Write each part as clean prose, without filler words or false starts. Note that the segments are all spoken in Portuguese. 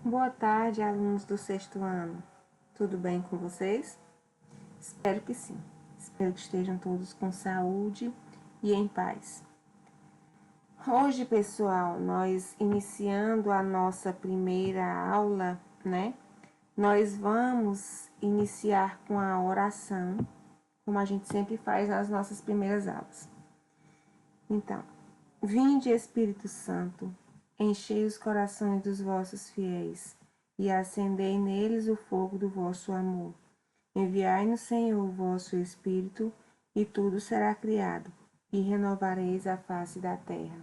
Boa tarde, alunos do sexto ano. Tudo bem com vocês? Espero que sim. Espero que estejam todos com saúde e em paz. Hoje, pessoal, nós iniciando a nossa primeira aula, né? Nós vamos iniciar com a oração, como a gente sempre faz nas nossas primeiras aulas. Então, vinde, Espírito Santo, enchei os corações dos vossos fiéis e acendei neles o fogo do vosso amor. Enviai-nos, Senhor, o vosso Espírito, e tudo será criado, e renovareis a face da terra.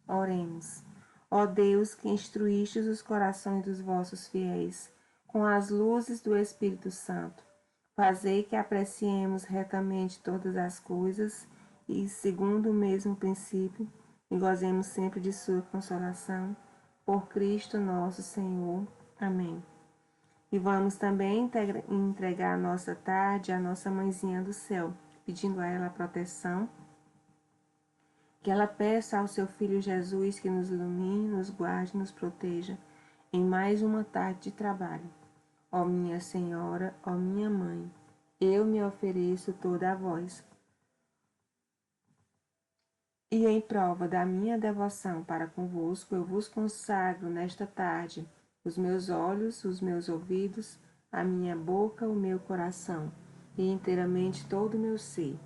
Oremos. Ó Deus, que instruístes os corações dos vossos fiéis com as luzes do Espírito Santo, fazei que apreciemos retamente todas as coisas e, segundo o mesmo princípio, e gozemos sempre de sua consolação. Por Cristo nosso Senhor. Amém. E vamos também entregar a nossa tarde à nossa mãezinha do céu, pedindo a ela a proteção, que ela peça ao seu Filho Jesus que nos ilumine, nos guarde e nos proteja em mais uma tarde de trabalho. Ó minha Senhora, ó minha Mãe, eu me ofereço toda a vós. E em prova da minha devoção para convosco, eu vos consagro nesta tarde os meus olhos, os meus ouvidos, a minha boca, o meu coração, e inteiramente todo o meu ser,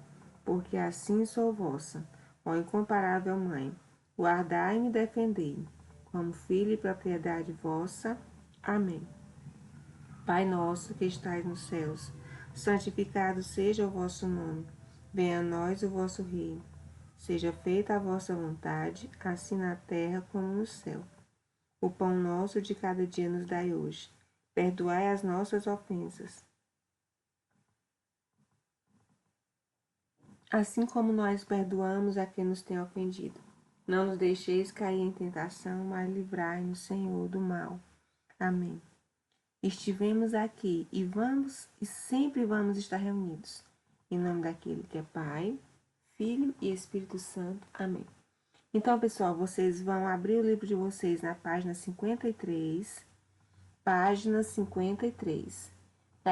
porque assim sou vossa, ó incomparável Mãe. Guardai-me e defendei-me, como filho e propriedade vossa. Amém. Pai nosso que estais nos céus, santificado seja o vosso nome. Venha a nós o vosso reino. Seja feita a vossa vontade, assim na terra como no céu. O pão nosso de cada dia nos dai hoje. Perdoai as nossas ofensas, assim como nós perdoamos a quem nos tem ofendido. Não nos deixeis cair em tentação, mas livrai-nos, Senhor, do mal. Amém. Estivemos aqui e sempre vamos estar reunidos. Em nome daquele que é Pai, Filho e Espírito Santo. Amém. Então, pessoal, vocês vão abrir o livro de vocês na página 53, para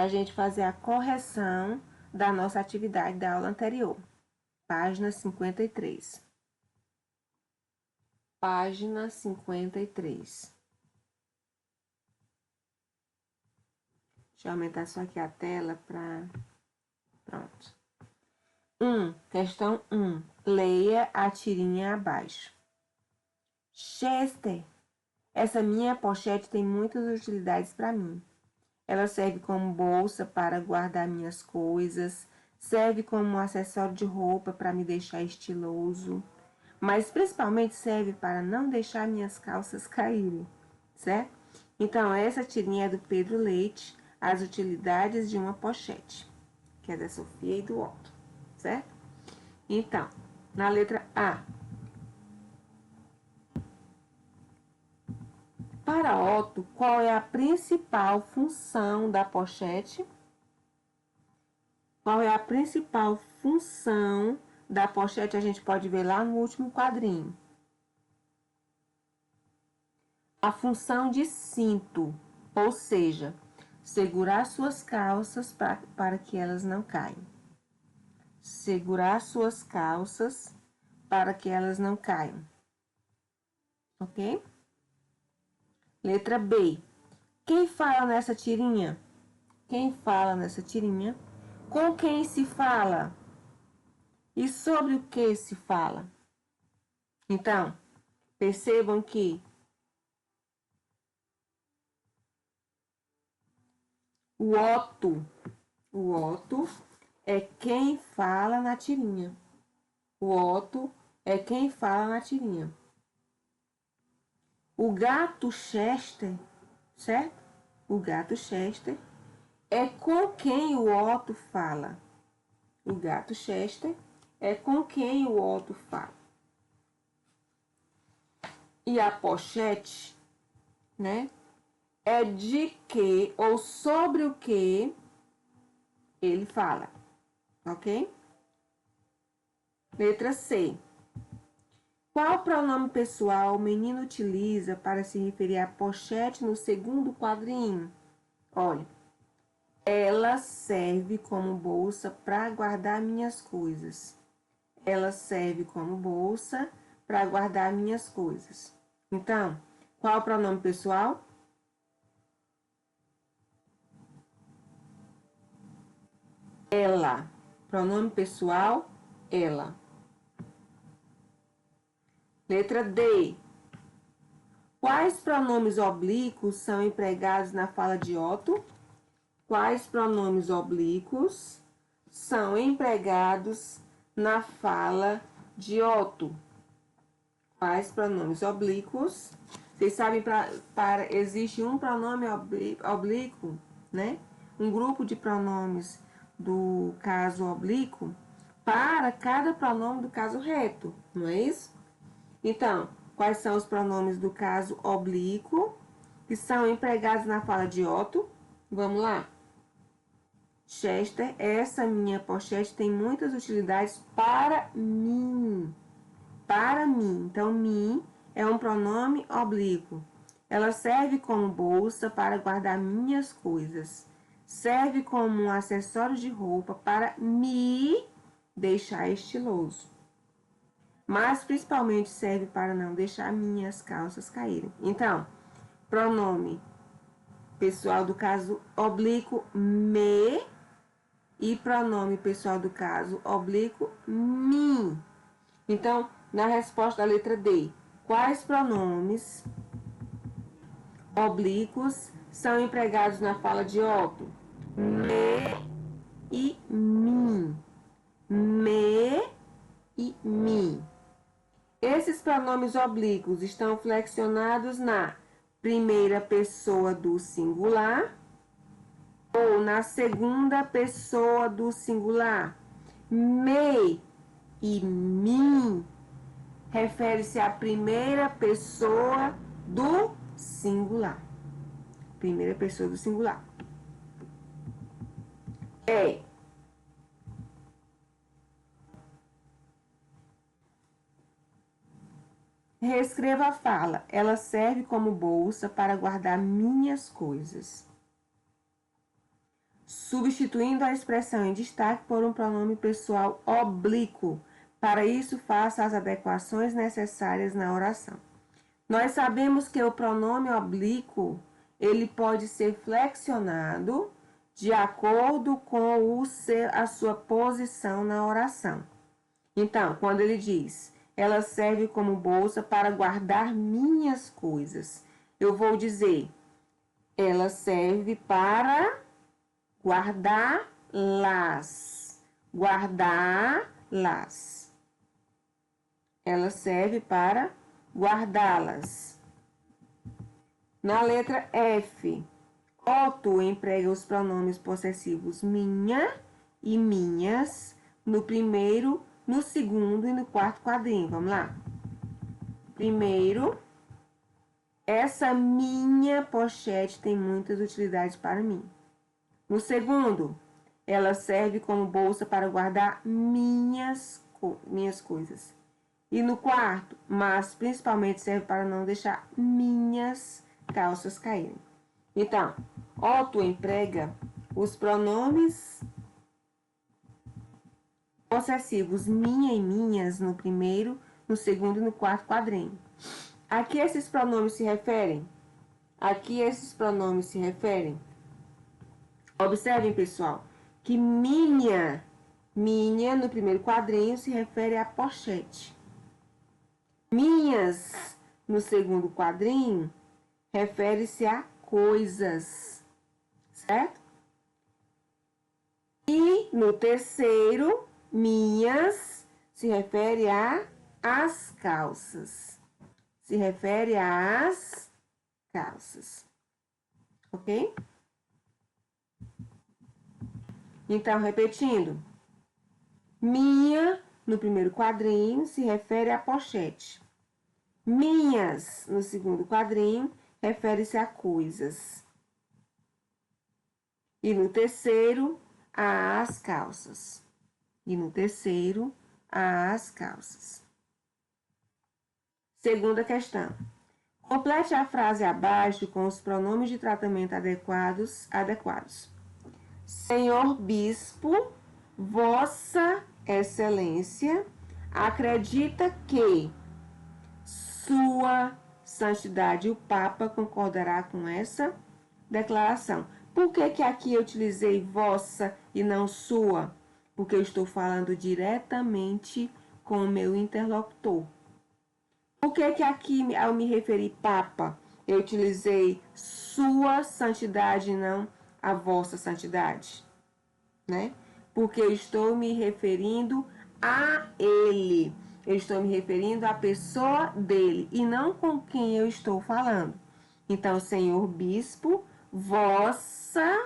a gente fazer a correção da nossa atividade da aula anterior. Página 53. Página 53. Deixa eu aumentar só aqui a tela para... Pronto. Questão 1. Leia a tirinha abaixo. Chester, essa minha pochete tem muitas utilidades para mim. Ela serve como bolsa para guardar minhas coisas, serve como um acessório de roupa para me deixar estiloso, mas principalmente serve para não deixar minhas calças caírem, certo? Então, essa tirinha é do Pedro Leite, As Utilidades de uma Pochete, que é da Sofia e do Otto, certo? Então, na letra A. Para Otto, qual é a principal função da pochete? Qual é a principal função da pochete? A gente pode ver lá no último quadrinho. A função de cinto, ou seja, segurar suas calças para que elas não caiam. Segurar suas calças para que elas não caiam. Ok? Letra B. Quem fala nessa tirinha? Quem fala nessa tirinha? Com quem se fala? E sobre o que se fala? Então, percebam que o Otto é quem fala na tirinha. O Otto é quem fala na tirinha. O gato Chester, certo? O gato Chester é com quem o Otto fala. O gato Chester é com quem o Otto fala. E a pochete, né? É de que ou sobre o que ele fala, ok? Letra C. Qual pronome pessoal o menino utiliza para se referir à pochete no segundo quadrinho? Olha, ela serve como bolsa para guardar minhas coisas. Ela serve como bolsa para guardar minhas coisas. Então, qual o pronome pessoal? Ela. Pronome pessoal, ela. Letra D. Quais pronomes oblíquos são empregados na fala de Otto? Quais pronomes oblíquos são empregados na fala de Otto? Quais pronomes oblíquos? Vocês sabem, existe um pronome oblíquo, né? Um grupo de pronomes do caso oblíquo para cada pronome do caso reto, não é isso? Então, quais são os pronomes do caso oblíquo que são empregados na fala de Otto? Vamos lá. Chester, essa minha pochete tem muitas utilidades para mim. Para mim. Então, mim é um pronome oblíquo. Ela serve como bolsa para guardar minhas coisas. Serve como um acessório de roupa para me deixar estiloso. Mas principalmente serve para não deixar minhas calças caírem. Então, pronome pessoal do caso oblíquo me e pronome pessoal do caso oblíquo mim. Então, na resposta da letra D, quais pronomes oblíquos são empregados na fala de Otto? Me e mim. Me e mim. Esses pronomes oblíquos estão flexionados na primeira pessoa do singular ou na segunda pessoa do singular. Me e mim refere-se à primeira pessoa do singular. Primeira pessoa do singular. É. Reescreva a fala. Ela serve como bolsa para guardar minhas coisas. Substituindo a expressão em destaque por um pronome pessoal oblíquo. Para isso, faça as adequações necessárias na oração. Nós sabemos que o pronome oblíquo, ele pode ser flexionado de acordo com a sua posição na oração. Então, quando ele diz, ela serve como bolsa para guardar minhas coisas, eu vou dizer, ela serve para guardá-las. Guardá-las. Ela serve para guardá-las. Na letra F, Otto emprega os pronomes possessivos minha e minhas no primeiro, no segundo e no quarto quadrinho. Vamos lá. Primeiro, essa minha pochete tem muitas utilidades para mim. No segundo, ela serve como bolsa para guardar minhas coisas. E no quarto, mas principalmente serve para não deixar minhas calças caírem. Então, Otto emprega os pronomes possessivos minha e minhas no primeiro, no segundo e no quarto quadrinho. A que esses pronomes se referem? Observem, pessoal, que minha no primeiro quadrinho se refere à pochete. Minhas no segundo quadrinho refere-se a coisas, certo? E no terceiro, minhas se refere às calças. Se refere às calças. Ok? Então, repetindo. Minha, no primeiro quadrinho, se refere à pochete. Minhas, no segundo quadrinho, refere-se a coisas. E no terceiro, às calças. Segunda questão. Complete a frase abaixo com os pronomes de tratamento adequados. Senhor Bispo, Vossa Excelência, acredita que Sua Santidade o Papa concordará com essa declaração. Por que aqui eu utilizei vossa e não sua? Porque eu estou falando diretamente com o meu interlocutor. Por que aqui, ao me referir Papa, eu utilizei Sua Santidade e não a Vossa Santidade? Né? Porque eu estou me referindo a ele. Eu estou me referindo à pessoa dele e não com quem eu estou falando. Então, Senhor Bispo, Vossa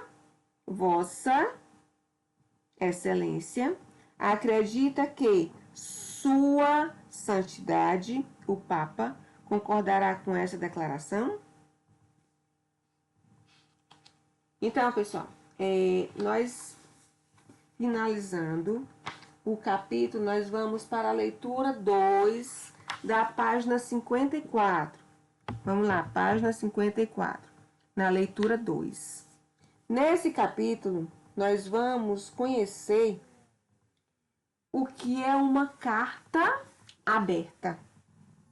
Excelência, acredita que Sua Santidade, o Papa, concordará com essa declaração? Então, pessoal, nós finalizando o capítulo, nós vamos para a leitura 2 da página 54. Vamos lá, página 54, na leitura 2. Nesse capítulo, nós vamos conhecer o que é uma carta aberta,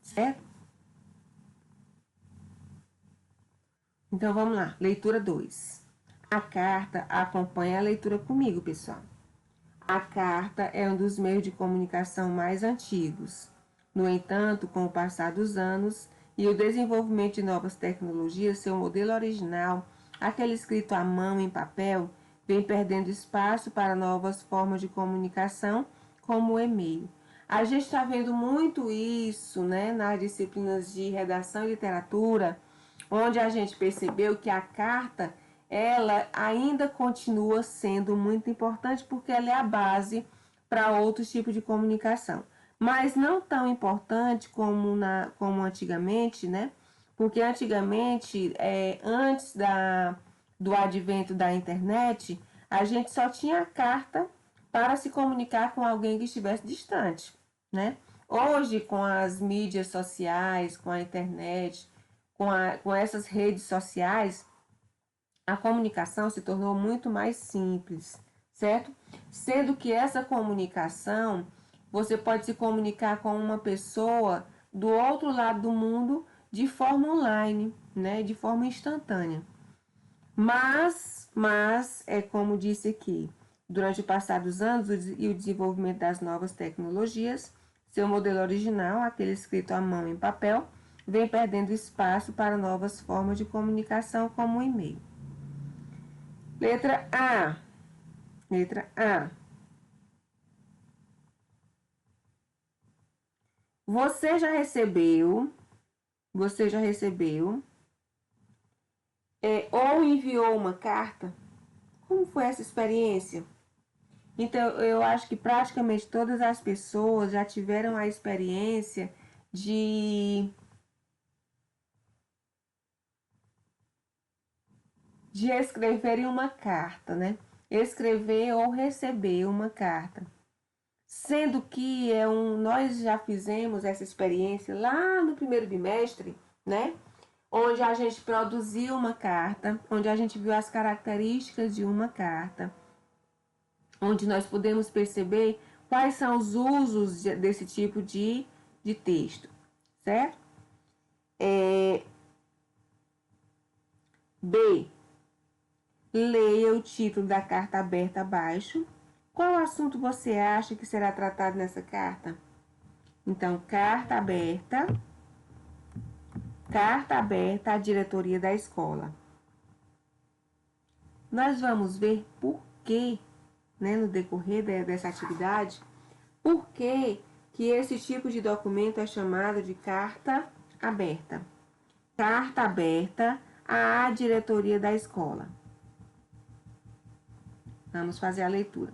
certo? Então, vamos lá, leitura 2. A carta acompanha a leitura comigo, pessoal. A carta é um dos meios de comunicação mais antigos. No entanto, com o passar dos anos e o desenvolvimento de novas tecnologias, seu modelo original, aquele escrito à mão em papel, vem perdendo espaço para novas formas de comunicação, como o e-mail. A gente está vendo muito isso, né, nas disciplinas de redação e literatura, onde a gente percebeu que a carta ela ainda continua sendo muito importante porque ela é a base para outros tipos de comunicação. Mas não tão importante como antigamente, né? Porque antigamente, antes do advento da internet, a gente só tinha a carta para se comunicar com alguém que estivesse distante, né? Hoje, com as mídias sociais, com a internet, com essas redes sociais, a comunicação se tornou muito mais simples, certo? Sendo que essa comunicação, você pode se comunicar com uma pessoa do outro lado do mundo de forma online, né? De forma instantânea. Mas é como disse aqui, durante o passar dos anos e o desenvolvimento das novas tecnologias, seu modelo original, aquele escrito à mão em papel, vem perdendo espaço para novas formas de comunicação, como o e-mail. Letra A. Letra A. Você já recebeu ou enviou uma carta? Como foi essa experiência? Então, eu acho que praticamente todas as pessoas já tiveram a experiência de escreverem uma carta, né? Escrever ou receber uma carta. Sendo que nós já fizemos essa experiência lá no primeiro bimestre, né? Onde a gente produziu uma carta, onde a gente viu as características de uma carta, onde nós podemos perceber quais são os usos desse tipo de texto, certo? B. Leia o título da carta aberta abaixo. Qual assunto você acha que será tratado nessa carta? Então, carta aberta à diretoria da escola. Nós vamos ver por que, né, no decorrer dessa atividade, por que esse tipo de documento é chamado de carta aberta. Carta aberta à diretoria da escola. Vamos fazer a leitura.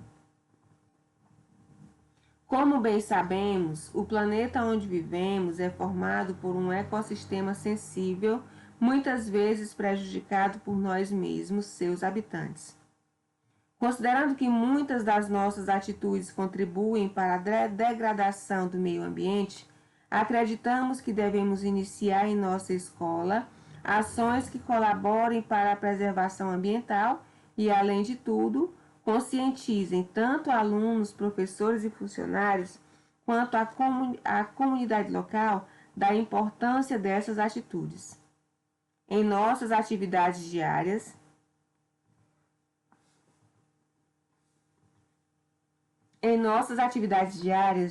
Como bem sabemos, o planeta onde vivemos é formado por um ecossistema sensível, muitas vezes prejudicado por nós mesmos, seus habitantes. Considerando que muitas das nossas atitudes contribuem para a degradação do meio ambiente, Acreditamos que devemos iniciar em nossa escola ações que colaborem para a preservação ambiental e, além de tudo, conscientizem tanto alunos, professores e funcionários, quanto a comunidade local da importância dessas atitudes. Em nossas atividades diárias,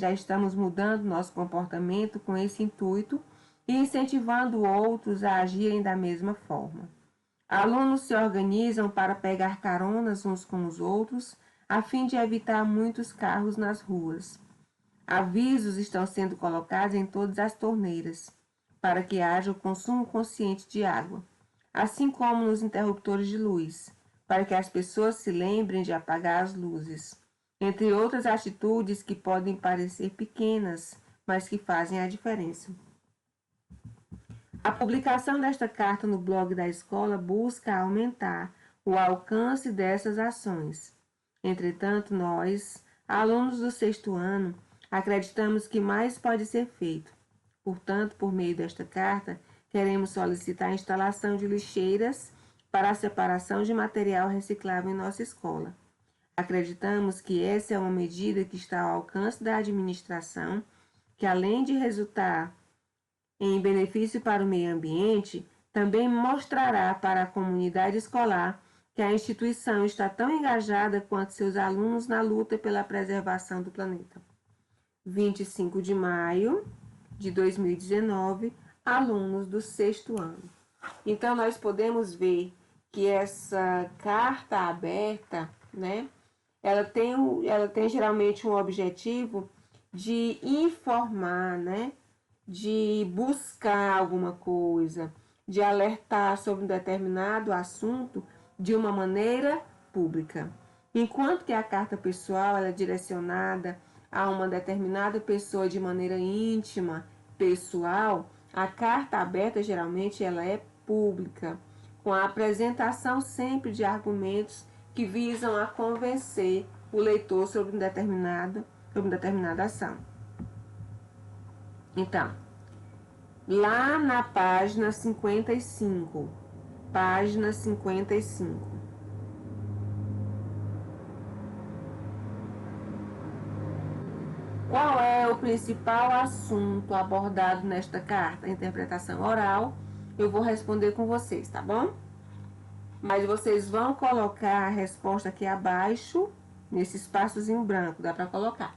já estamos mudando nosso comportamento com esse intuito e incentivando outros a agirem da mesma forma. Alunos se organizam para pegar caronas uns com os outros, a fim de evitar muitos carros nas ruas. Avisos estão sendo colocados em todas as torneiras, para que haja o consumo consciente de água, assim como nos interruptores de luz, para que as pessoas se lembrem de apagar as luzes, entre outras atitudes que podem parecer pequenas, mas que fazem a diferença. A publicação desta carta no blog da escola busca aumentar o alcance dessas ações. Entretanto, nós, alunos do 6º ano, acreditamos que mais pode ser feito. Portanto, por meio desta carta, queremos solicitar a instalação de lixeiras para a separação de material reciclável em nossa escola. Acreditamos que essa é uma medida que está ao alcance da administração, que além de resultar em benefício para o meio ambiente, também mostrará para a comunidade escolar que a instituição está tão engajada quanto seus alunos na luta pela preservação do planeta. 25 de maio de 2019, alunos do 6º ano. Então, nós podemos ver que essa carta aberta, né, ela tem geralmente um objetivo de informar, né, de buscar alguma coisa, de alertar sobre um determinado assunto de uma maneira pública. Enquanto que a carta pessoal ela é direcionada a uma determinada pessoa de maneira íntima, pessoal, a carta aberta geralmente ela é pública, com a apresentação sempre de argumentos que visam a convencer o leitor sobre uma determinada ação. Então, lá na página 55, qual é o principal assunto abordado nesta carta? Interpretação oral. Eu vou responder com vocês, tá bom? Mas vocês vão colocar a resposta aqui abaixo, nesse espaçozinho branco, dá para colocar.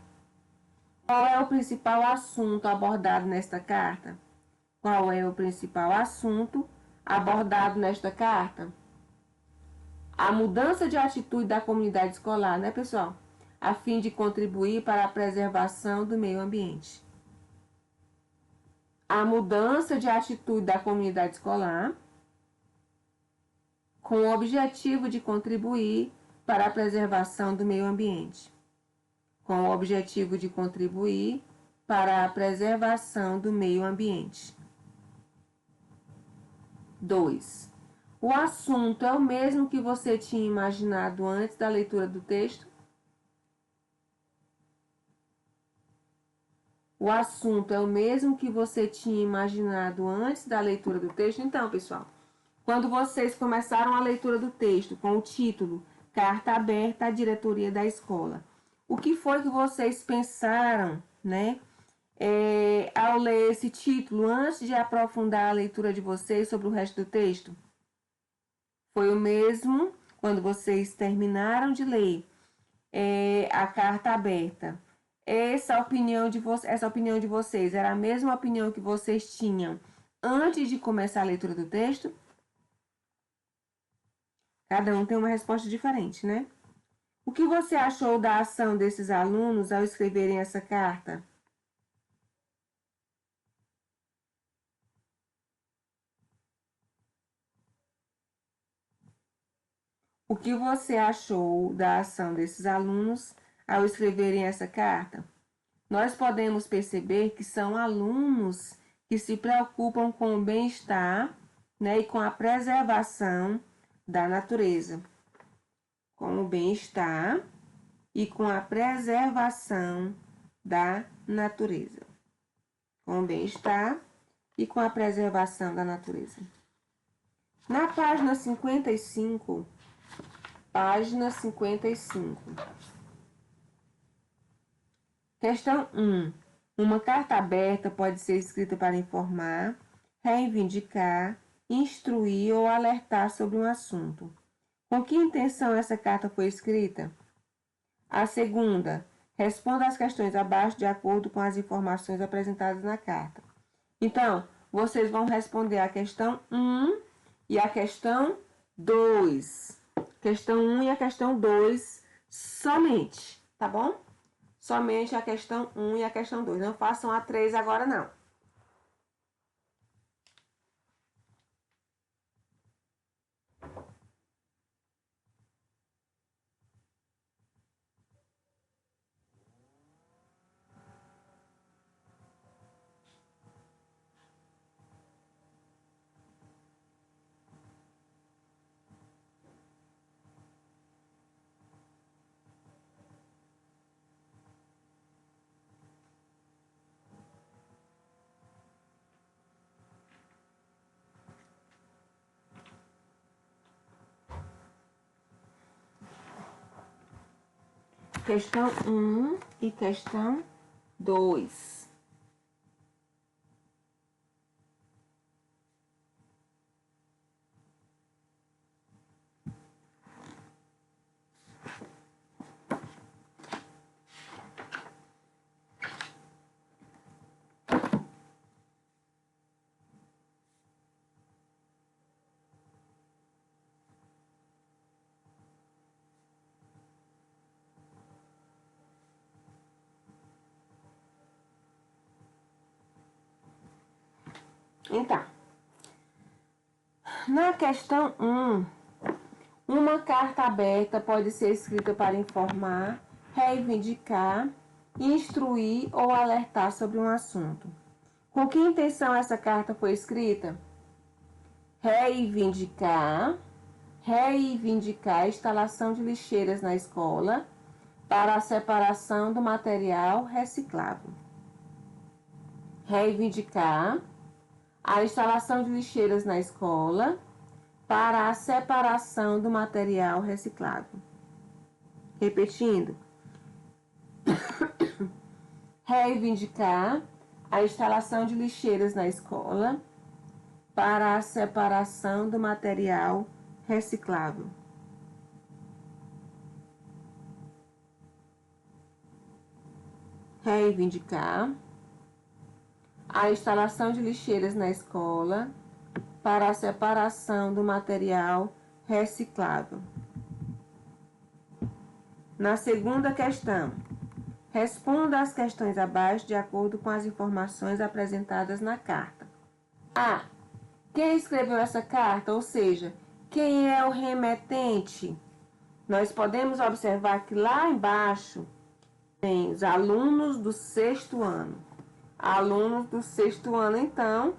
Qual é o principal assunto abordado nesta carta? Qual é o principal assunto abordado nesta carta? A mudança de atitude da comunidade escolar, né, pessoal? A fim de contribuir para a preservação do meio ambiente. A mudança de atitude da comunidade escolar com o objetivo de contribuir para a preservação do meio ambiente. Com o objetivo de contribuir para a preservação do meio ambiente. 2. O assunto é o mesmo que você tinha imaginado antes da leitura do texto? O assunto é o mesmo que você tinha imaginado antes da leitura do texto? Então, pessoal, quando vocês começaram a leitura do texto com o título Carta Aberta à Diretoria da Escola, o que foi que vocês pensaram, né, ao ler esse título, antes de aprofundar a leitura de vocês sobre o resto do texto? Foi o mesmo quando vocês terminaram de ler a Carta Aberta. Essa opinião de vocês era a mesma opinião que vocês tinham antes de começar a leitura do texto? Cada um tem uma resposta diferente, né? O que você achou da ação desses alunos ao escreverem essa carta? O que você achou da ação desses alunos ao escreverem essa carta? Nós podemos perceber que são alunos que se preocupam com o bem-estar, né, e com a preservação da natureza. Com o bem-estar e com a preservação da natureza. com o bem-estar e com a preservação da natureza. Na página 55, questão 1. Uma carta aberta pode ser escrita para informar, reivindicar, instruir ou alertar sobre um assunto. Com que intenção essa carta foi escrita? A segunda, responda às questões abaixo de acordo com as informações apresentadas na carta. Então, vocês vão responder a questão 1 e a questão 2. Questão 1 e a questão 2 somente, tá bom? Somente a questão 1 e a questão 2. Não façam a 3 agora, não. Questão 1 e questão 2. Então, na questão 1, uma carta aberta pode ser escrita para informar, reivindicar, instruir ou alertar sobre um assunto. Com que intenção essa carta foi escrita? Reivindicar a instalação de lixeiras na escola para a separação do material reciclável. Reivindicar a instalação de lixeiras na escola para a separação do material reciclável. Repetindo. Reivindicar a instalação de lixeiras na escola para a separação do material reciclável. Reivindicar a instalação de lixeiras na escola para a separação do material reciclável. Na segunda questão, responda às questões abaixo de acordo com as informações apresentadas na carta. A. Quem escreveu essa carta? Ou seja, quem é o remetente? Nós podemos observar que lá embaixo tem os alunos do 6º ano. Alunos do 6º ano, então,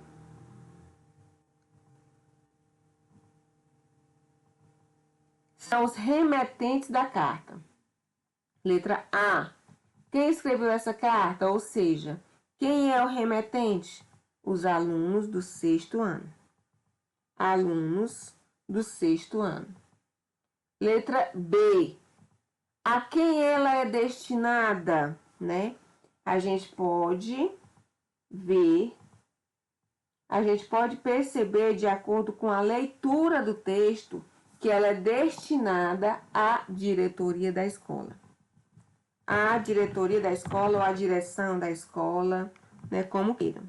são os remetentes da carta. Letra A. Quem escreveu essa carta? Ou seja, quem é o remetente? Os alunos do 6º ano. Alunos do 6º ano. Letra B. A quem ela é destinada, né? A gente pode ver, a gente pode perceber, de acordo com a leitura do texto, que ela é destinada à diretoria da escola. A diretoria da escola ou a direção da escola, né, como queiram.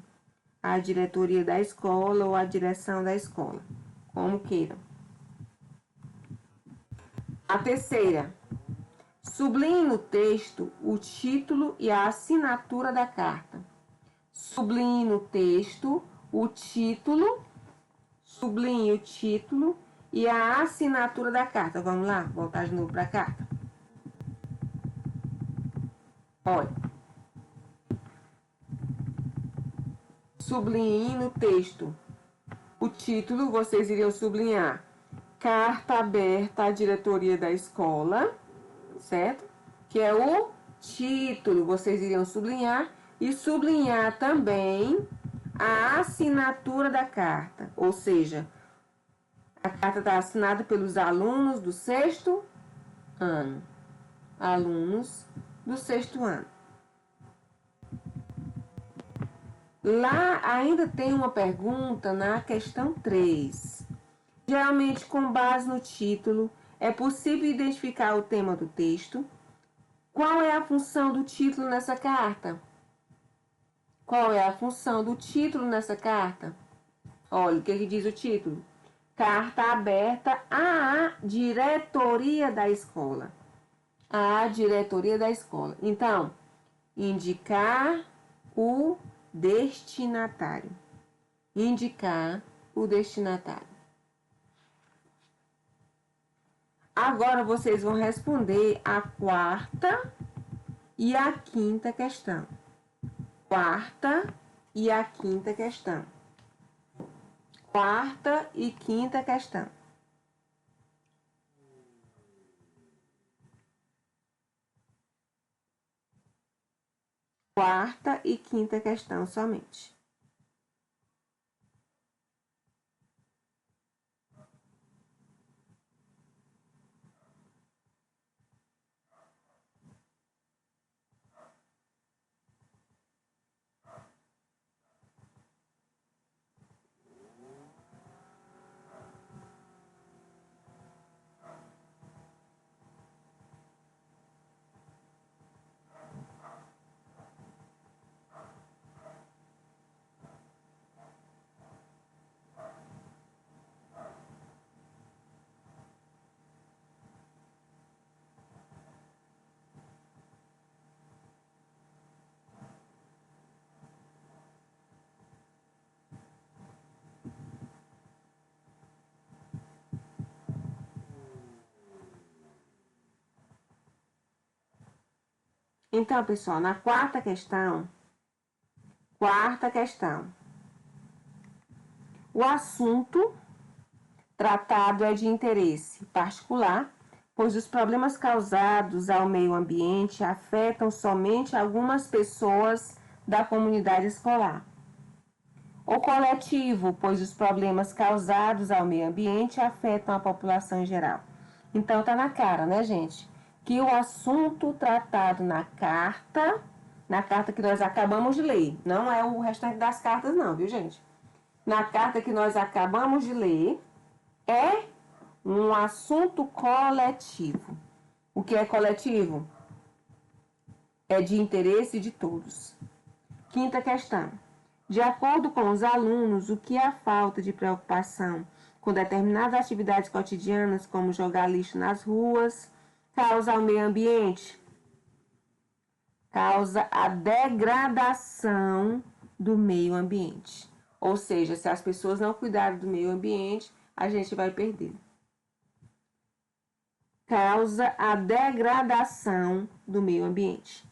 A diretoria da escola ou a direção da escola, como queiram. A terceira, sublinhe no texto o título e a assinatura da carta. Sublinhe no texto o título, sublinhe o título e a assinatura da carta. Vamos lá, voltar de novo para a carta. Olha. Sublinhe no texto o título, vocês iriam sublinhar carta aberta à diretoria da escola, certo? Que é o título, vocês iriam sublinhar E sublinhar também a assinatura da carta, ou seja, a carta está assinada pelos alunos do sexto ano. Alunos do sexto ano. Lá ainda tem uma pergunta na questão 3. Geralmente, com base no título, é possível identificar o tema do texto. Qual é a função do título nessa carta? Qual é a função do título nessa carta? Olha, o que diz o título? Carta aberta à diretoria da escola. À diretoria da escola. Então, indicar o destinatário. Indicar o destinatário. Agora vocês vão responder a quarta e a quinta questão. Quarta e a quinta questão. Quarta e quinta questão. Quarta e quinta questão somente. Então, pessoal, na quarta questão, o assunto tratado é de interesse particular, pois os problemas causados ao meio ambiente afetam somente algumas pessoas da comunidade escolar. O coletivo, pois os problemas causados ao meio ambiente afetam a população em geral. Então tá na cara, né, gente? Que o assunto tratado na carta que nós acabamos de ler, não é o restante das cartas não, viu, gente? Na carta que nós acabamos de ler, é um assunto coletivo. O que é coletivo? É de interesse de todos. Quinta questão. De acordo com os alunos, o que é a falta de preocupação com determinadas atividades cotidianas, como jogar lixo nas ruas, causa ao meio ambiente? Causa a degradação do meio ambiente. Ou seja, se as pessoas não cuidarem do meio ambiente, a gente vai perder. Causa a degradação do meio ambiente.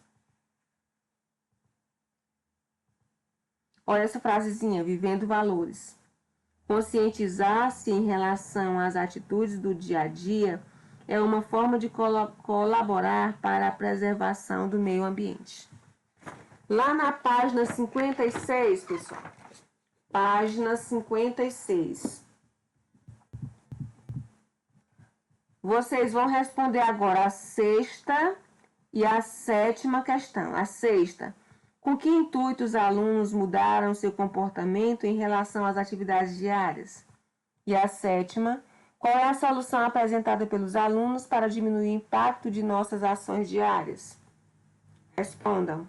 Olha essa frasezinha, vivendo valores. Conscientizar-se em relação às atitudes do dia a dia é uma forma de colaborar para a preservação do meio ambiente. Lá na página 56, pessoal. Página 56. Vocês vão responder agora a sexta e a sétima questão. A sexta. Com que intuito os alunos mudaram seu comportamento em relação às atividades diárias? E a sétima. Qual é a solução apresentada pelos alunos para diminuir o impacto de nossas ações diárias? Respondam.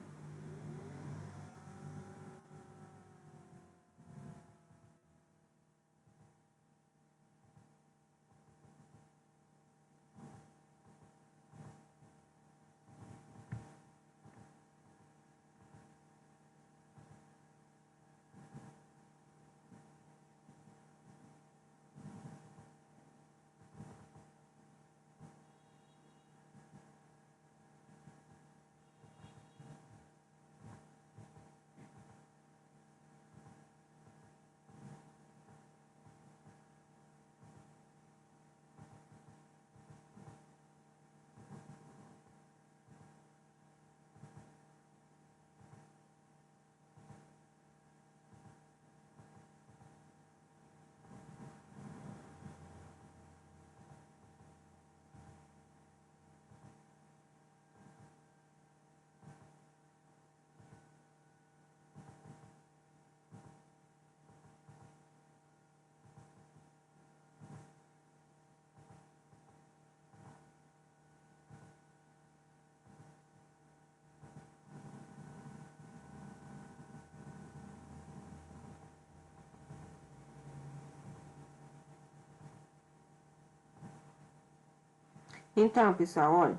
Então, pessoal, olha.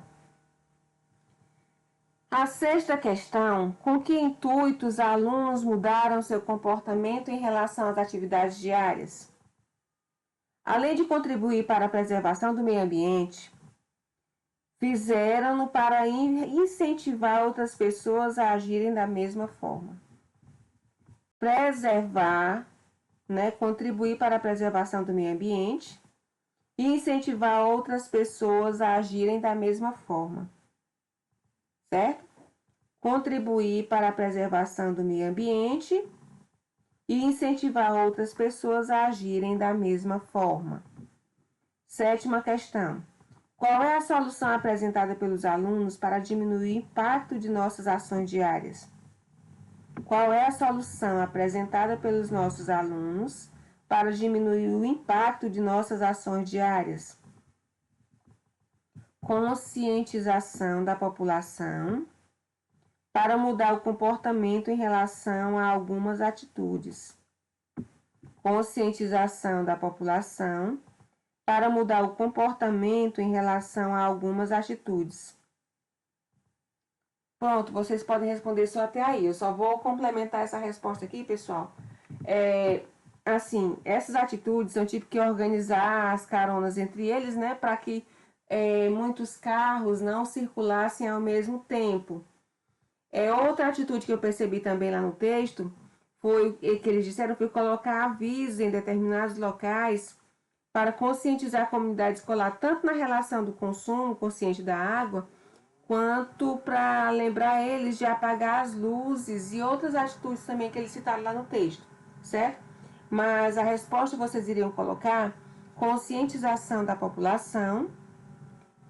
A sexta questão: com que intuito os alunos mudaram seu comportamento em relação às atividades diárias? Além de contribuir para a preservação do meio ambiente, fizeram-no para incentivar outras pessoas a agirem da mesma forma. Preservar, né, contribuir para a preservação do meio ambiente e incentivar outras pessoas a agirem da mesma forma. Certo? Contribuir para a preservação do meio ambiente e incentivar outras pessoas a agirem da mesma forma. Sétima questão: qual é a solução apresentada pelos alunos para diminuir o impacto de nossas ações diárias? Qual é a solução apresentada pelos nossos alunos para diminuir o impacto de nossas ações diárias? Conscientização da população para mudar o comportamento em relação a algumas atitudes. Conscientização da população para mudar o comportamento em relação a algumas atitudes. Pronto, vocês podem responder só até aí. Eu só vou complementar essa resposta aqui, pessoal. Assim, essas atitudes são tipo que organizar as caronas entre eles, né? Para que muitos carros não circulassem ao mesmo tempo. Outra atitude que eu percebi também lá no texto foi que eles disseram foi colocar avisos em determinados locais para conscientizar a comunidade escolar, tanto na relação do consumo consciente da água, quanto para lembrar eles de apagar as luzes e outras atitudes também que eles citaram lá no texto, certo? Mas a resposta vocês iriam colocar conscientização da população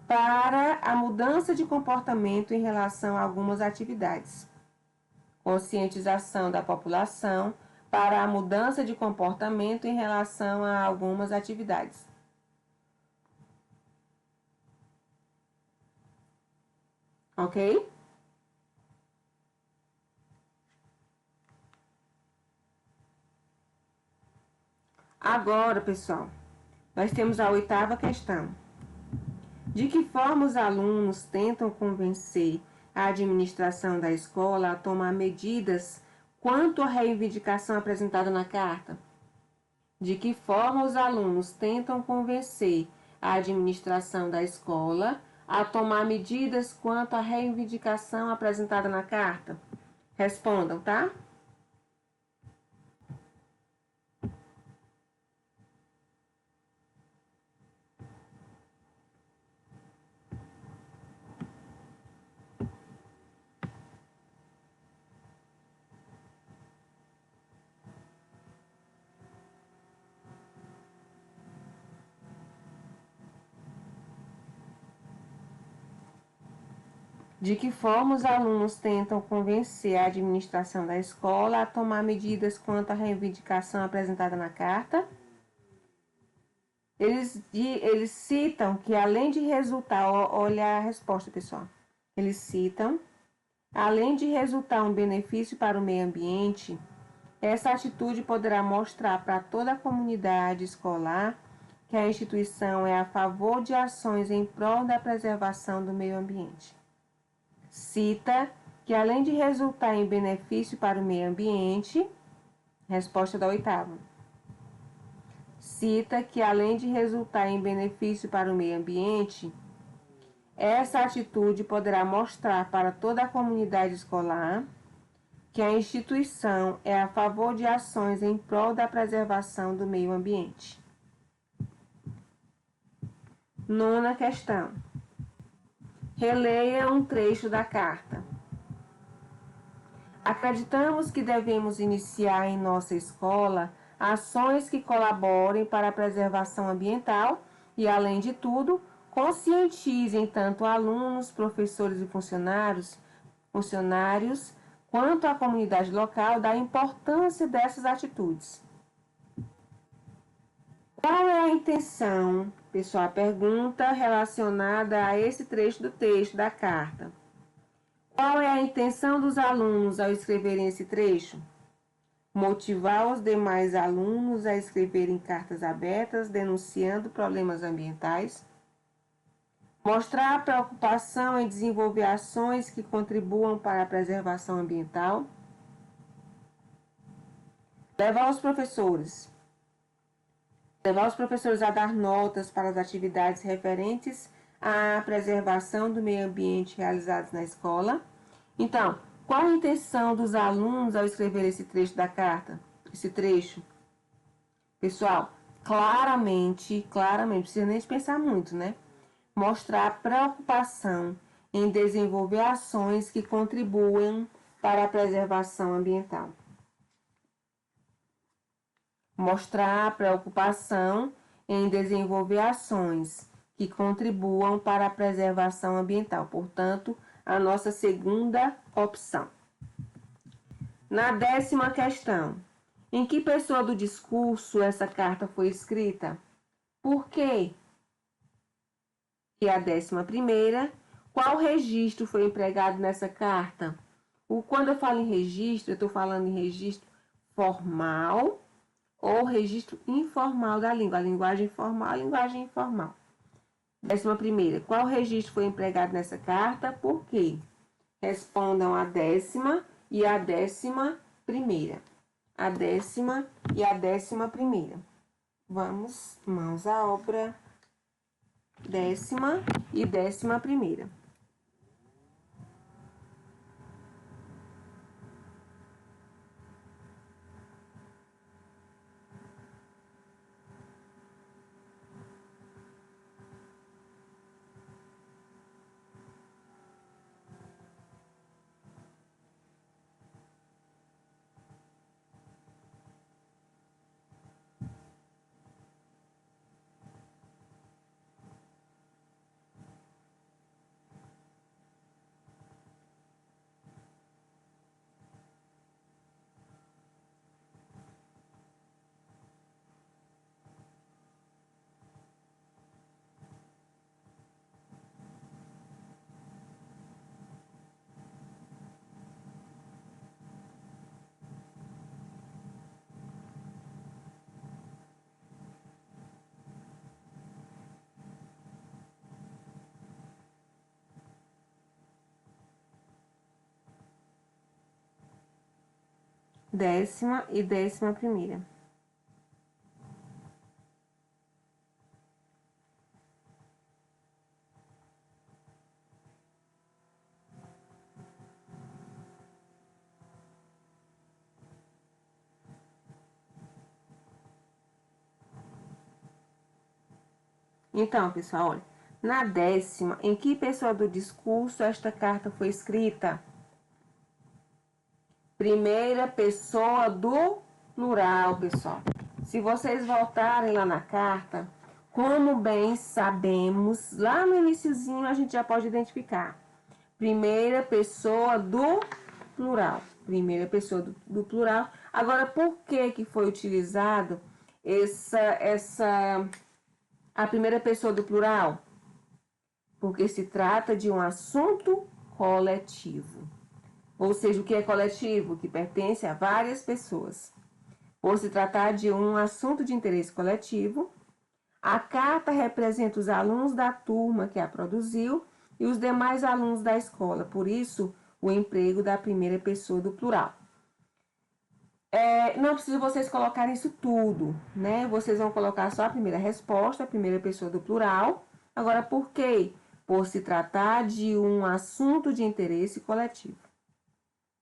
para a mudança de comportamento em relação a algumas atividades. Conscientização da população para a mudança de comportamento em relação a algumas atividades. Ok? Agora, pessoal, nós temos a oitava questão. De que forma os alunos tentam convencer a administração da escola a tomar medidas quanto à reivindicação apresentada na carta? De que forma os alunos tentam convencer a administração da escola a tomar medidas quanto à reivindicação apresentada na carta? Respondam, tá? De que forma os alunos tentam convencer a administração da escola a tomar medidas quanto à reivindicação apresentada na carta? Eles citam que, além de resultar, olha a resposta, pessoal. Eles citam, além de resultar um benefício para o meio ambiente, essa atitude poderá mostrar para toda a comunidade escolar que a instituição é a favor de ações em prol da preservação do meio ambiente. Cita que, além de resultar em benefício para o meio ambiente, resposta da oitava. Cita que, além de resultar em benefício para o meio ambiente, essa atitude poderá mostrar para toda a comunidade escolar que a instituição é a favor de ações em prol da preservação do meio ambiente. Nona questão. Releia um trecho da carta. Acreditamos que devemos iniciar em nossa escola ações que colaborem para a preservação ambiental e, além de tudo, conscientizem tanto alunos, professores e funcionários, quanto a comunidade local da importância dessas atitudes. Qual é a intenção, pessoal? A pergunta relacionada a esse trecho do texto da carta. Qual é a intenção dos alunos ao escreverem esse trecho? Motivar os demais alunos a escreverem cartas abertas denunciando problemas ambientais? Mostrar preocupação em desenvolver ações que contribuam para a preservação ambiental. Levar os professores a dar notas para as atividades referentes à preservação do meio ambiente realizadas na escola. Então, qual a intenção dos alunos ao escrever esse trecho da carta? Esse trecho, pessoal, claramente, não precisa nem pensar muito, né? Mostrar preocupação em desenvolver ações que contribuem para a preservação ambiental. Mostrar preocupação em desenvolver ações que contribuam para a preservação ambiental. Portanto, a nossa segunda opção. Na 10ª questão, em que pessoa do discurso essa carta foi escrita? Por quê? E a 11ª, qual registro foi empregado nessa carta? Quando eu falo em registro, eu estou falando em registro formal ou registro informal da língua, a linguagem formal, a linguagem informal. 11ª, qual registro foi empregado nessa carta? Por quê? Respondam a 10ª e a 11ª. A 10ª e a 11ª. Vamos, mãos à obra. 10ª e 11ª. Décima e 11ª. Então, pessoal, olha, na 10ª, em que pessoa do discurso esta carta foi escrita? Primeira pessoa do plural, pessoal. Se vocês voltarem lá na carta, como bem sabemos, lá no iniciozinho a gente já pode identificar. Primeira pessoa do plural. Primeira pessoa do plural. Agora, por que foi utilizado a primeira pessoa do plural? Porque se trata de um assunto coletivo. Ou seja, o que é coletivo? Que pertence a várias pessoas. Por se tratar de um assunto de interesse coletivo, a carta representa os alunos da turma que a produziu e os demais alunos da escola. Por isso, o emprego da primeira pessoa do plural. Não precisa vocês colocarem isso tudo, né? Vocês vão colocar só a primeira resposta, a primeira pessoa do plural. Agora, por quê? Por se tratar de um assunto de interesse coletivo.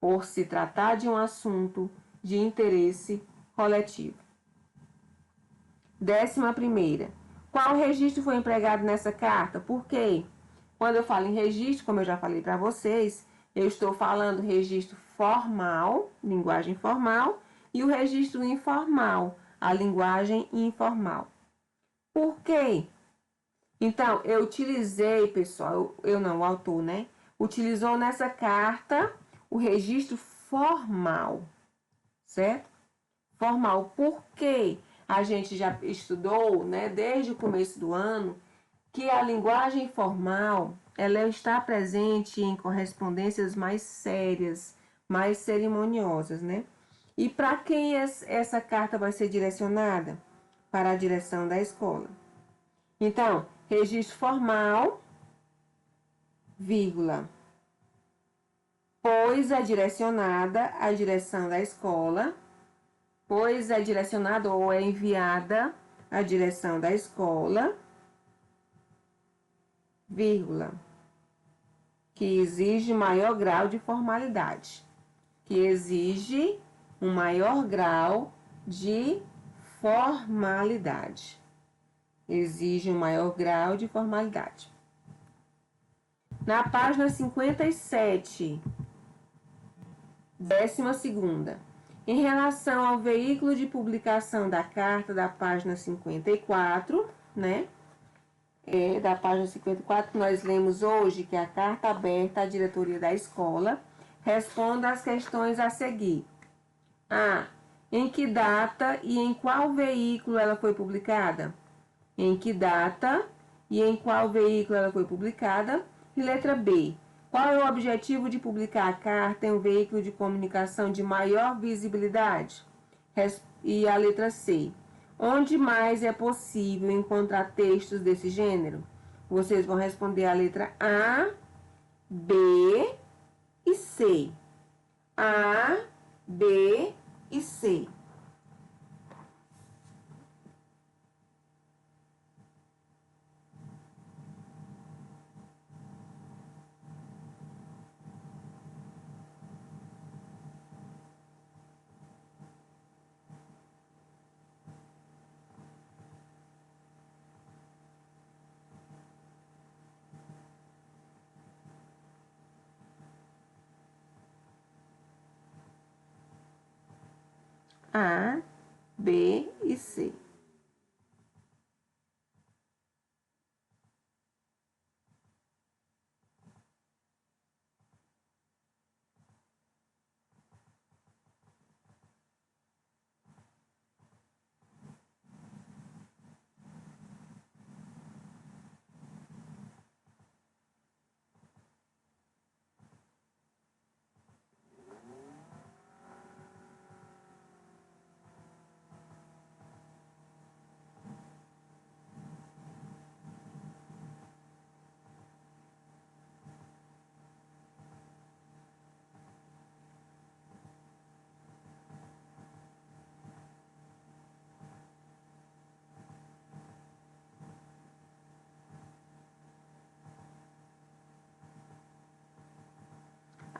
Por se tratar de um assunto de interesse coletivo. 11ª. Qual registro foi empregado nessa carta? Por quê? Quando eu falo em registro, como eu já falei para vocês, eu estou falando registro formal, linguagem formal, e o registro informal, a linguagem informal. Por quê? Então, eu utilizei, pessoal, o autor, né? Utilizou nessa carta o registro formal, certo? Formal, por quê? A gente já estudou, né, desde o começo do ano, que a linguagem formal, ela está presente em correspondências mais sérias, mais cerimoniosas, né? E para quem essa carta vai ser direcionada? Para a direção da escola. Então, registro formal, vírgula, pois é direcionada à direção da escola, pois é direcionada ou é enviada à direção da escola, vírgula, que exige maior grau de formalidade, que exige um maior grau de formalidade, exige um maior grau de formalidade. Na página 57, 12ª, em relação ao veículo de publicação da carta da página 54, né? Da página 54 que nós lemos hoje, que é a carta aberta à diretoria da escola, responda às questões a seguir. A. Em que data e em qual veículo ela foi publicada? Em que data e em qual veículo ela foi publicada? E letra B. Qual é o objetivo de publicar a carta em um veículo de comunicação de maior visibilidade? E a letra C. Onde mais é possível encontrar textos desse gênero? Vocês vão responder a letra A, B e C. A, B e C. A, B e C.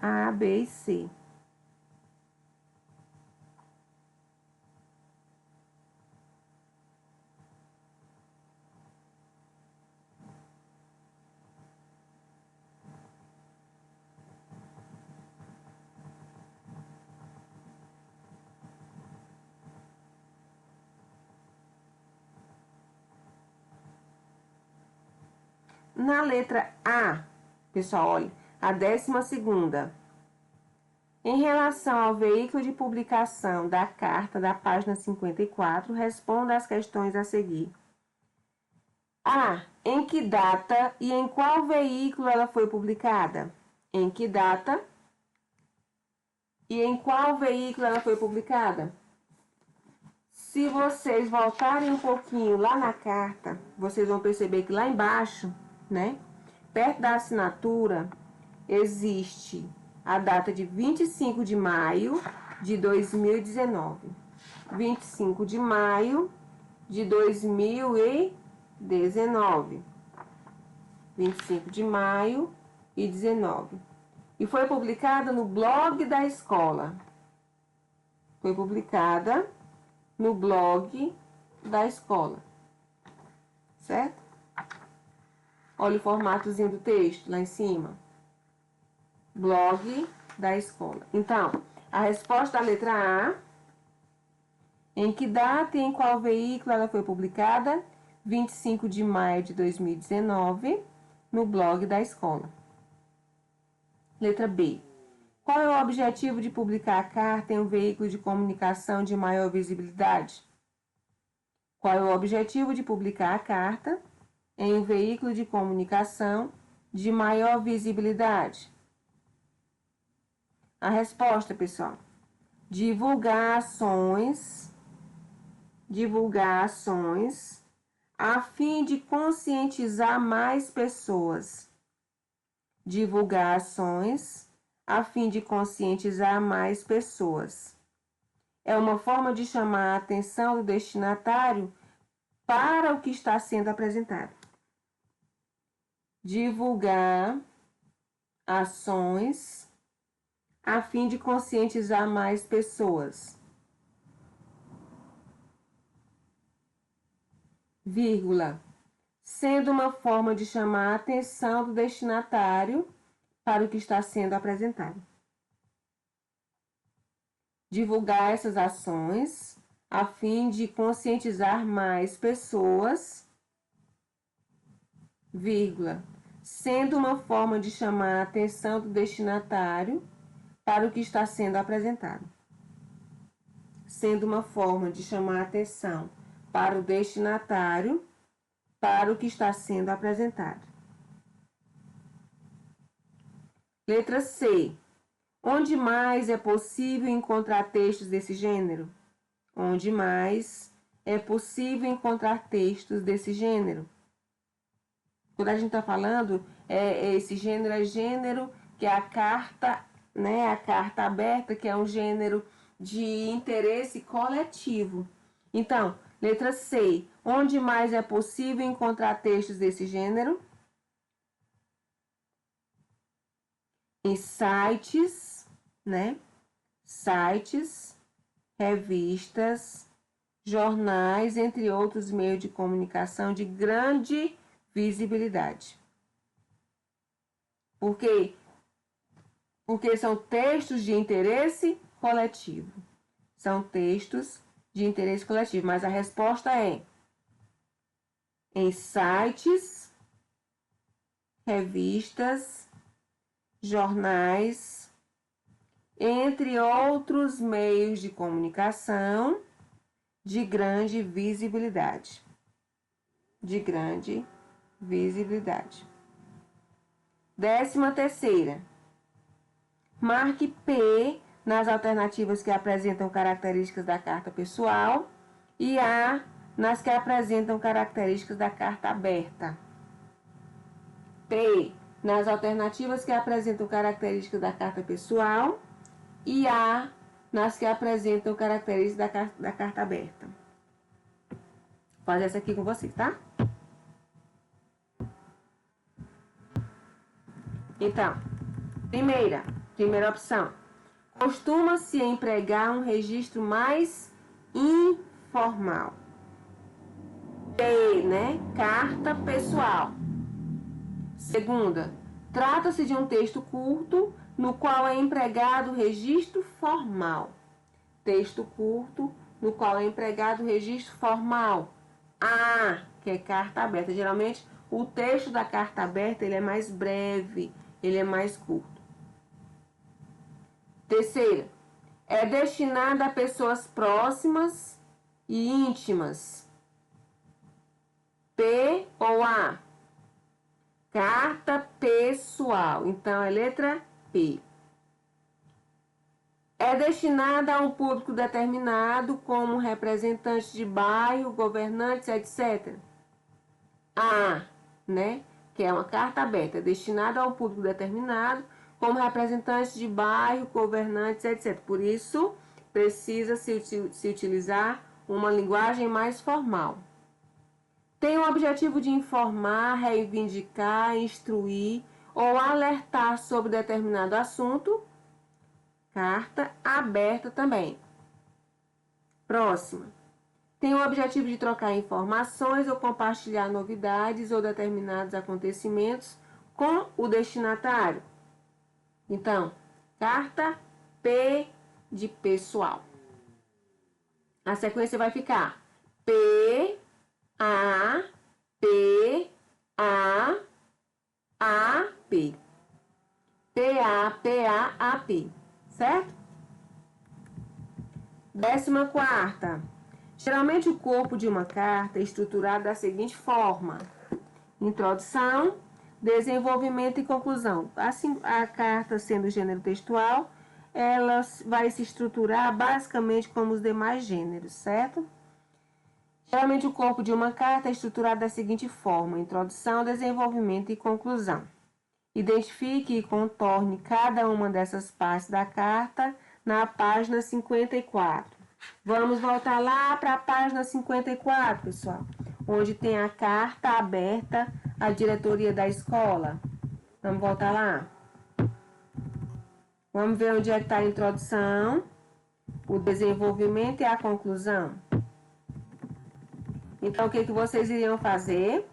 A, B e C. Na letra A, pessoal, olha, a 12ª. Em relação ao veículo de publicação da carta da página 54, responda às questões a seguir. A. Em que data e em qual veículo ela foi publicada? Em que data e em qual veículo ela foi publicada? Se vocês voltarem um pouquinho lá na carta, vocês vão perceber que lá embaixo, né, perto da assinatura, existe a data de 25 de maio de 2019. 25 de maio de 2019. 25 de maio e 19. E foi publicada no blog da escola. Foi publicada no blog da escola. Certo? Olha o formatozinho do texto lá em cima. Blog da escola. Então, a resposta da letra A. Em que data e em qual veículo ela foi publicada? 25 de maio de 2019, no blog da escola. Letra B. Qual é o objetivo de publicar a carta em um veículo de comunicação de maior visibilidade? Qual é o objetivo de publicar a carta em um veículo de comunicação de maior visibilidade? A resposta, pessoal, divulgar ações a fim de conscientizar mais pessoas. divulgar ações a fim de conscientizar mais pessoas. É uma forma de chamar a atenção do destinatário para o que está sendo apresentado. Divulgar ações a fim de conscientizar mais pessoas. Vírgula. Sendo uma forma de chamar a atenção do destinatário para o que está sendo apresentado. Divulgar essas ações a fim de conscientizar mais pessoas, vírgula, sendo uma forma de chamar a atenção do destinatário para o que está sendo apresentado. Sendo uma forma de chamar a atenção para o destinatário para o que está sendo apresentado. Letra C. Onde mais é possível encontrar textos desse gênero? Onde mais é possível encontrar textos desse gênero? Quando a gente está falando, esse gênero é gênero que é a carta, né? A carta aberta, que é um gênero de interesse coletivo. Então, letra C. Onde mais é possível encontrar textos desse gênero? Em sites, né? Sites, revistas, jornais, entre outros meios de comunicação de grande visibilidade. Por quê? Porque são textos de interesse coletivo. São textos de interesse coletivo, mas a resposta é em sites, revistas, jornais, entre outros meios de comunicação de grande visibilidade. De grande visibilidade. 13ª. Marque P nas alternativas que apresentam características da carta pessoal e A nas que apresentam características da carta aberta. P nas alternativas que apresentam características da carta pessoal e A nas que apresentam características da carta aberta. Vou fazer essa aqui com vocês, tá? Então, primeira opção. Costuma-se empregar um registro mais informal. P, né? Carta pessoal. Segunda, trata-se de um texto curto no qual é empregado registro formal. Texto curto no qual é empregado registro formal. A, que é carta aberta. Geralmente, o texto da carta aberta ele é mais breve, ele é mais curto. Terceira, é destinada a pessoas próximas e íntimas. P ou A? Carta pessoal. Então, é letra P. É destinada a um público determinado, como representantes de bairro, governantes, etc. A, né? Que é uma carta aberta, destinada a um público determinado, como representantes de bairro, governantes, etc. Por isso, precisa se utilizar uma linguagem mais formal. Tem o objetivo de informar, reivindicar, instruir ou alertar sobre determinado assunto. Carta aberta também. Próxima. Tem o objetivo de trocar informações ou compartilhar novidades ou determinados acontecimentos com o destinatário. Então, carta P de pessoal. A sequência vai ficar P, A, P, A, A, P. P, A, P, A, A, P. Certo? 14ª. Geralmente o corpo de uma carta é estruturado da seguinte forma: introdução, desenvolvimento e conclusão. Assim, a carta sendo gênero textual, ela vai se estruturar basicamente como os demais gêneros, certo? Geralmente o corpo de uma carta é estruturado da seguinte forma: introdução, desenvolvimento e conclusão. Identifique e contorne cada uma dessas partes da carta na página 54. Vamos voltar lá para a página 54, pessoal, onde tem a carta aberta à diretoria da escola. Vamos voltar lá. Vamos ver onde é que está a introdução, o desenvolvimento e a conclusão. Então, o que vocês iriam fazer?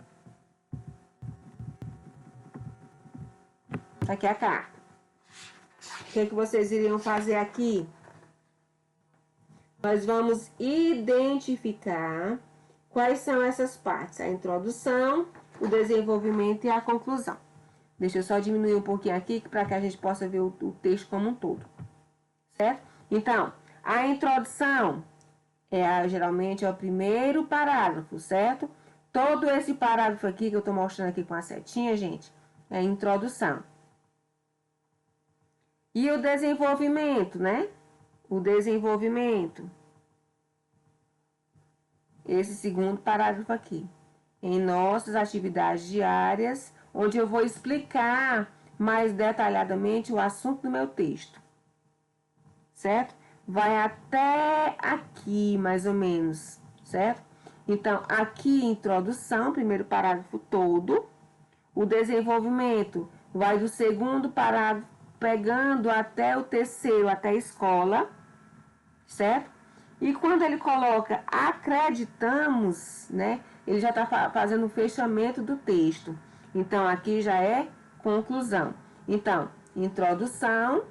Aqui é a carta. O que vocês iriam fazer aqui? Nós vamos identificar quais são essas partes. A introdução, o desenvolvimento e a conclusão. Deixa eu só diminuir um pouquinho aqui para que a gente possa ver o texto como um todo. Certo? Então, a introdução geralmente é o primeiro parágrafo, certo? Todo esse parágrafo aqui que eu estou mostrando aqui com a setinha, gente, é a introdução. E o desenvolvimento, né? O desenvolvimento. Esse segundo parágrafo aqui. Em nossas atividades diárias, onde eu vou explicar mais detalhadamente o assunto do meu texto. Certo? Vai até aqui, mais ou menos, certo? Então, aqui, introdução, primeiro parágrafo todo. O desenvolvimento vai do segundo parágrafo, pegando até o terceiro, até a escola, certo? E quando ele coloca acreditamos, né? Ele já está fazendo o fechamento do texto. Então, aqui já é conclusão. Então, introdução,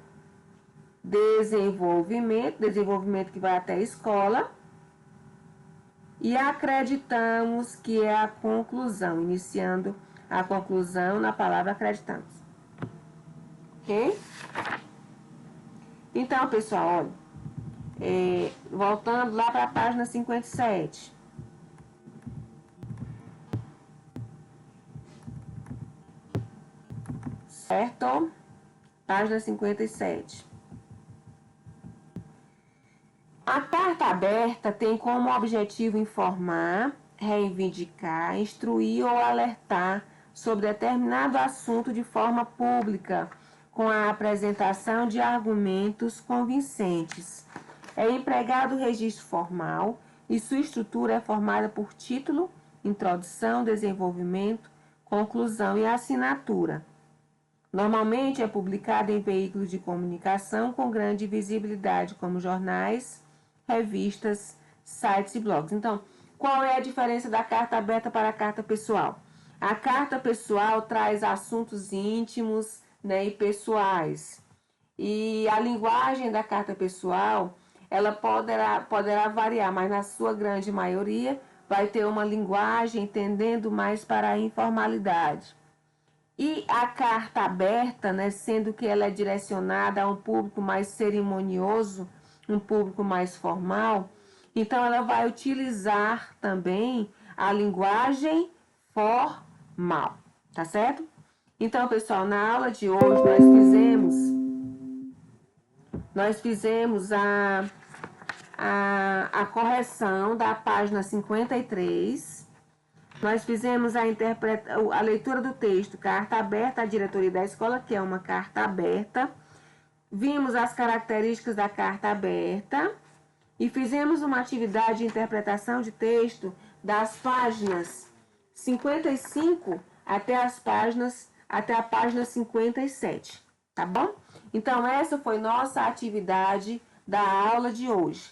desenvolvimento que vai até a escola. E acreditamos que é a conclusão, iniciando a conclusão na palavra acreditamos. Ok? Então, pessoal, olha, voltando lá para a página 57. Certo? Página 57. A carta aberta tem como objetivo informar, reivindicar, instruir ou alertar sobre determinado assunto de forma pública, com a apresentação de argumentos convincentes. É empregado o registro formal e sua estrutura é formada por título, introdução, desenvolvimento, conclusão e assinatura. Normalmente é publicado em veículos de comunicação com grande visibilidade, como jornais, revistas, sites e blogs. Então, qual é a diferença da carta aberta para a carta pessoal? A carta pessoal traz assuntos íntimos, né, e pessoais. E a linguagem da carta pessoal, ela poderá variar, mas na sua grande maioria vai ter uma linguagem tendendo mais para a informalidade. E a carta aberta, né, sendo que ela é direcionada a um público mais cerimonioso, um público mais formal, então ela vai utilizar também a linguagem formal, tá certo? Então, pessoal, na aula de hoje nós fizemos a correção da página 53. Nós fizemos a leitura do texto, carta aberta à diretoria da escola, que é uma carta aberta. Vimos as características da carta aberta e fizemos uma atividade de interpretação de texto das páginas 55 até a página 57, tá bom? Então, essa foi nossa atividade da aula de hoje.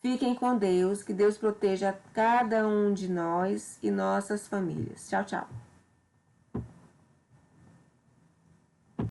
Fiquem com Deus, que Deus proteja cada um de nós e nossas famílias. Tchau, tchau.